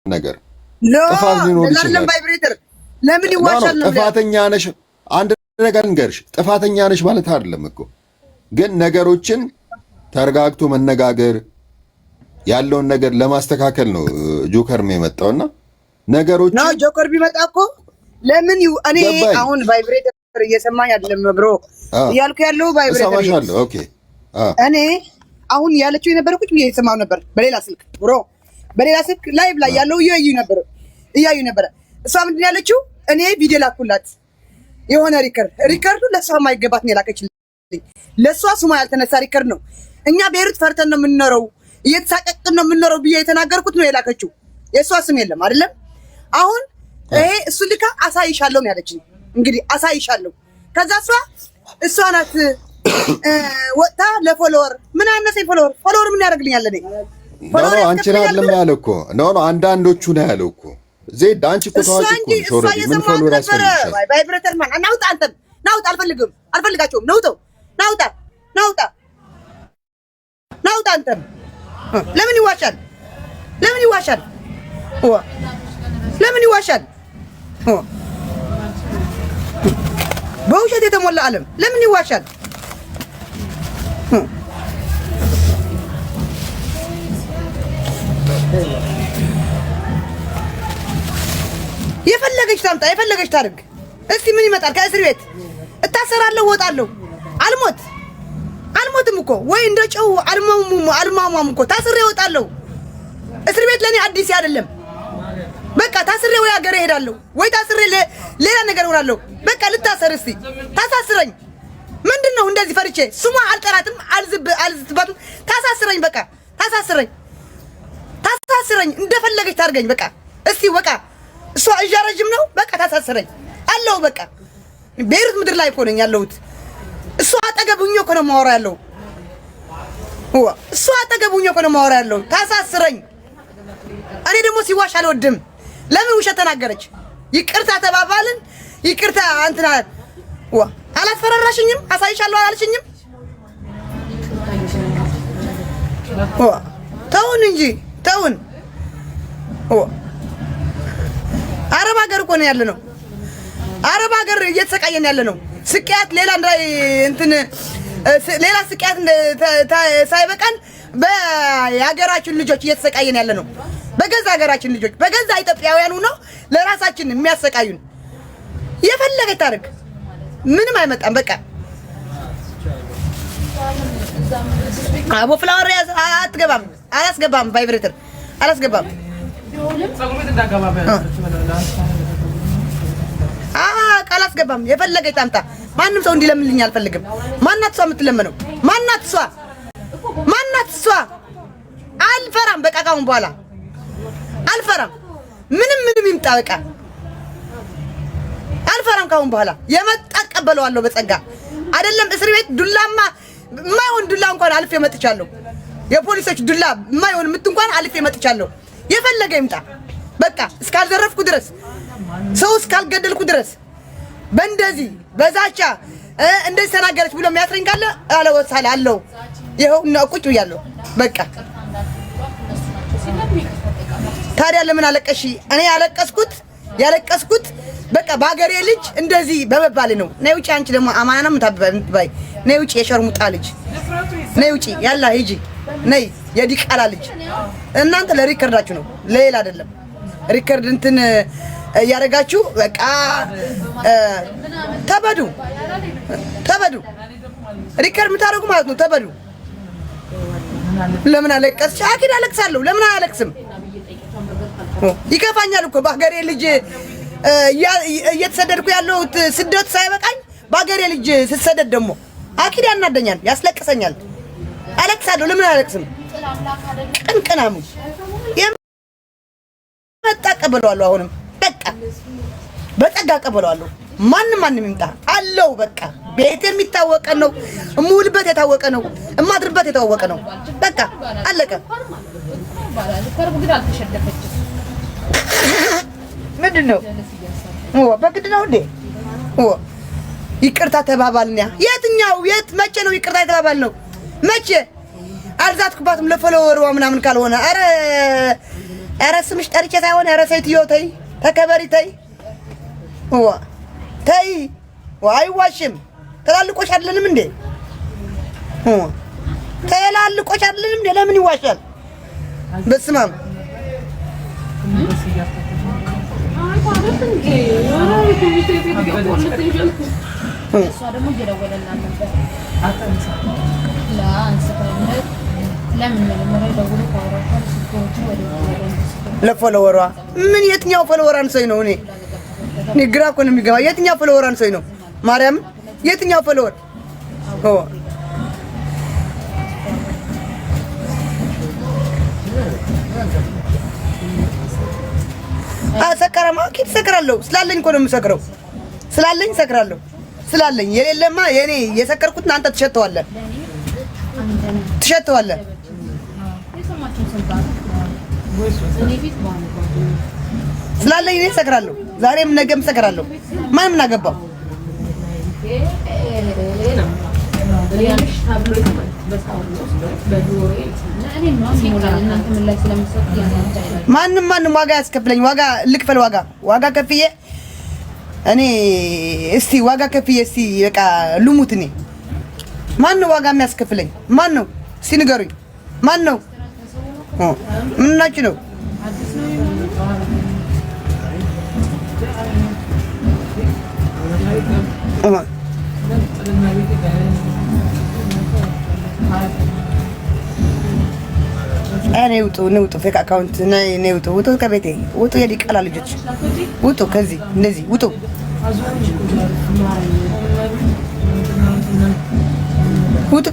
ነገር ጥፋት ሊኖር ይችላል። ቫይብሬተር ለምን ይዋሻል ነው? ጥፋተኛ ነሽ አንድ ነገር እንገርሽ፣ ጥፋተኛ ነሽ ማለት አይደለም እኮ ግን ነገሮችን ተረጋግቶ መነጋገር ያለውን ነገር ለማስተካከል ነው ጆከርም የመጣውና ነገሮች ነው ጆከር ቢመጣ እኮ ለምን እኔ አሁን ቫይብሬተር እየሰማኝ አይደለም ብሮ እያልኩ ያለው ቫይብሬተር ሰማሻለሁ። ኦኬ እኔ አሁን ያለችው የነበረኩት እየሰማሁ ነበር በሌላ ስልክ ብሮ በሌላ ስልክ ላይቭ ላይ ያለው እያዩ ነበር። እሷ ምንድን ያለችው እኔ ቪዲዮ ላኩላት የሆነ ሪከርዱ ለሷ ማይገባት ነው የላከችልኝ። ለሷ ስሟ ያልተነሳ ሪከርድ ነው። እኛ ቤሩት ፈርተን ነው የምንኖረው እየተሳቀቅን ነው የምንኖረው ብዬ የተናገርኩት ነው የላከችው። የሷ ስም የለም አይደለም። አሁን ይሄ እሱ ልካ አሳይሻለሁ ነው ያለችኝ። እንግዲህ አሳይሻለሁ። ከዛ እሷ ናት ወጣ ለፎሎወር ምን አይነት ፎሎወር ምን ያደርግልኛል? እኔ ፎሎወር አንቺ አይደለም ያለው እኮ ነው አንዳንዶቹ ነው ያለው እኮ ዜድ አንቺ እኮ ታዋቂ እኮ ሾረዲ ምን ፎሎወር ያስፈልግሻል? ቫይብሬተር ማን እናውጣ አንተም ናውጣ አልፈልጋቸውም ናውጣ አንተም ለምን ይዋሻል? በውሸት የተሞላ ዓለም ለምን ይዋሻል? የፈለገች ታምጣ የፈለገች ታርግ። እስቲ ምን ይመጣል? ከእስር ቤት እታሰራለሁ እወጣለሁ። አልሞትም እኮ ወይ እንደ ጨው አልማማም እኮ ታስሬ እወጣለሁ። እስር ቤት ለኔ አዲስ አይደለም። በቃ ታስሬ ወይ ሀገሬ እሄዳለሁ ወይ ታስሬ ሌላ ነገር እሆናለሁ። በቃ ልታሰር። እስቲ ታሳስረኝ። ምንድነው እንደዚህ ፈርቼ ስሟ አልጠራትም አልዝባትም። ታሳስረኝ። በቃ ታሳስረኝ እንደፈለገች ታርገኝ። በቃ እስቲ በቃ እሷ እጃ ረጅም ነው። በቃ ታሳስረኝ አለው። በቃ ቤሩት ምድር ላይ እኮ ነኝ ያለሁት። እሷ አጠገቡኝ እኮ ነው የማወራ ያለው። ታሳስረኝ። እኔ ደግሞ ሲዋሽ አልወድም። ለምን ውሸት ተናገረች? ይቅርታ ተባባልን። ይቅርታ አንተና አላስፈራራሽኝም? አሳይሻለሁ አላልሽኝም? ተውን እንጂ ተውን። አረብ ሀገር እኮ ነው ያለነው። አረብ ሀገር እየተሰቃየን ያለነው ስቃያት ሌላ ሌላ ስቃያት ሳይበቃን በሀገራችን ልጆች እየተሰቃየን ያለነው በገዛ ሀገራችን ልጆች በገዛ ኢትዮጵያውያኑ ነው ለራሳችን የሚያሰቃዩን። የፈለገች ታርግ ምንም አይመጣም። በቃ አቦ ፍላወር አላስገባም። ቫይብሬተር አላስገባም። አላስገባም። የፈለገች ታምጣ። ማንም ሰው እንዲለምንልኝ አልፈልግም። ማናት እሷ የምትለመነው? ማናት እሷ? አልፈራም። በቃ ካሁን በኋላ አልፈራም። ምንም ይምጣ። በቃ አልፈራም። ካሁን በኋላ የመጣ እቀበለዋለሁ በጸጋ። አይደለም እስር ቤት ዱላማ የማይሆን ዱላ እንኳን አልፌ መጥቻለሁ። የፖሊሶች ዱላ የማይሆን እንኳን አልፌ መጥቻለሁ። የፈለገ ይምጣ። በቃ እስካልዘረፍኩ ድረስ ሰው እስካልገደልኩ ድረስ በእንደዚህ በዛቻ እንደዚህ ተናገረች ብሎ የሚያስረኝ ካለ አለው። ይኸው እና ቁጭ ብያለሁ። በቃ ታዲያ ለምን አለቀሽ? እኔ ያለቀስኩት በቃ በአገሬ ልጅ እንደዚህ በመባል ነው። ነይ ውጪ። አንቺ ደግሞ አማናም ታባይ ነይ ውጪ። የሸርሙጣ ልጅ ነይ ውጪ። ያላ ሂጂ ነይ። የዲቃላ ልጅ እናንተ ለሪከርዳችሁ ነው ለሌላ አይደለም። ሪከርድ እንትን እያደረጋችሁ በቃ ተበዱ። ሪከርድ የምታደርጉ ማለት ነው። ተበዱ። ለምን አለቀስሽ? አኪድ አለቅሳለሁ። ለምን አለቅስም? ይከፋኛል እኮ በሀገሬ ልጅ እየተሰደድኩ ያለሁት ስደት ሳይበቃኝ በሀገሬ ልጅ ስትሰደድ ደግሞ አኪድ ያናደኛል፣ ያስለቅሰኛል። አለቅሳለሁ። ለምን አለቅስም? ቅንቅናሙ የመጣ ቀበለዋለሁ። አሁንም በቃ በጸጋ ቀበለዋለሁ። ማንም ይምጣ አለው። በቃ ቤት የሚታወቀ ነው። እሙልበት የታወቀ ነው። እማድርበት የታወቀ ነው። በቃ አለቀ። ምንድነው? በግድ ነው እንዴ? ይቅርታ ተባባልን። የት መቼ ነው ይቅርታ የተባባልነው? መቼ? አልዛትኩባትም ለፎሎወሯ ምናምን ካልሆነ አረ ኧረ ስምሽ ጠርቼ ሳይሆን ኧረ ሴትዮ ተይ ተከበሪ ተይ ተይ አይዋሽም ትላልቆሽ አይደለንም እንዴ ትላልቆሽ አይደለንም እንዴ ለምን ይዋሻል በስመ አብ ለፎሎወሯ ምን የትኛው ፎሎወራን ሰው ነው እኔ ግራ እኮ ነው የሚገባ የትኛው ፎሎወራን ሰው ነው ማርያም የትኛው ፎሎወር ሰከረማ ኪት ሰከራለሁ ስላለኝ እኮ ነው የምሰክረው ስላለኝ ሰክራለሁ ስላለኝ የሌለማ የኔ የሰከርኩት አንተ ትሸተዋለህ ስላለኝ እኔ ሰክራለሁ ዛሬም ነገም ሰክራለሁ ማንም ምን አገባው ማንም ዋጋ ያስከፍለኝ ዋጋ ከፍዬ እኔ እስቲ ዋጋ ከፍዬ እስቲ በቃ ልሙት እኔ ማን ዋጋ የሚያስከፍለኝ ማን ነው እስቲ ንገሩኝ ማን ነው ምናችሁ ነው እኔ ውጡ ፌክ አካውንት ነይ ውጡ ከቤቴ ውጡ የዲቃላ ልጆች ውጡ ከዚህ እንደዚህ ውጡ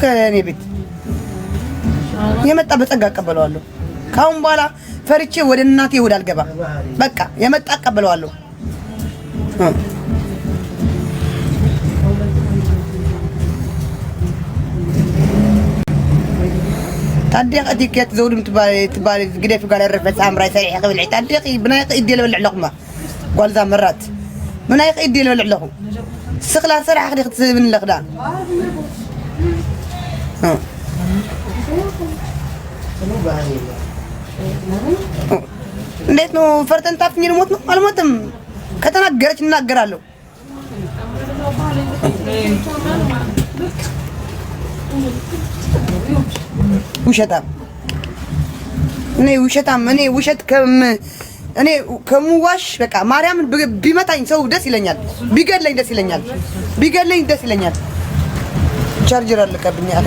ከእኔ ቤት የመጣ በጸጋ አቀበለዋለሁ ካሁን በኋላ ፈርቼ ወደ እናቴ ይሁዳ አልገባ በቃ የመጣ አቀበለዋለሁ ታዲያ ዲከት ዘውድም ትባል ግዴፍ ጋር ረፈት አምራይ ሰሪሕ ቅብልዕ ታዲያ ብናይ ቅዲ ለበልዕ ለኹማ ጓልዛ መራት ብናይ ቅዲ ለበልዕ ለኹ ስኽላ ስራሕ ክዲ ክትስብን ለኽዳ እንዴት ነው ፈርተን ታፍኝ ልሞት ነው አልሞትም ከተናገረች እናገራለሁ ውሸታም እኔ ውሸት ከምዋሽ በቃ ማርያምን ቢመታኝ ሰው ደስ ይለኛል ቢገለኝ ደስ ይለኛል ቻርጀር አለቀብኝ አለ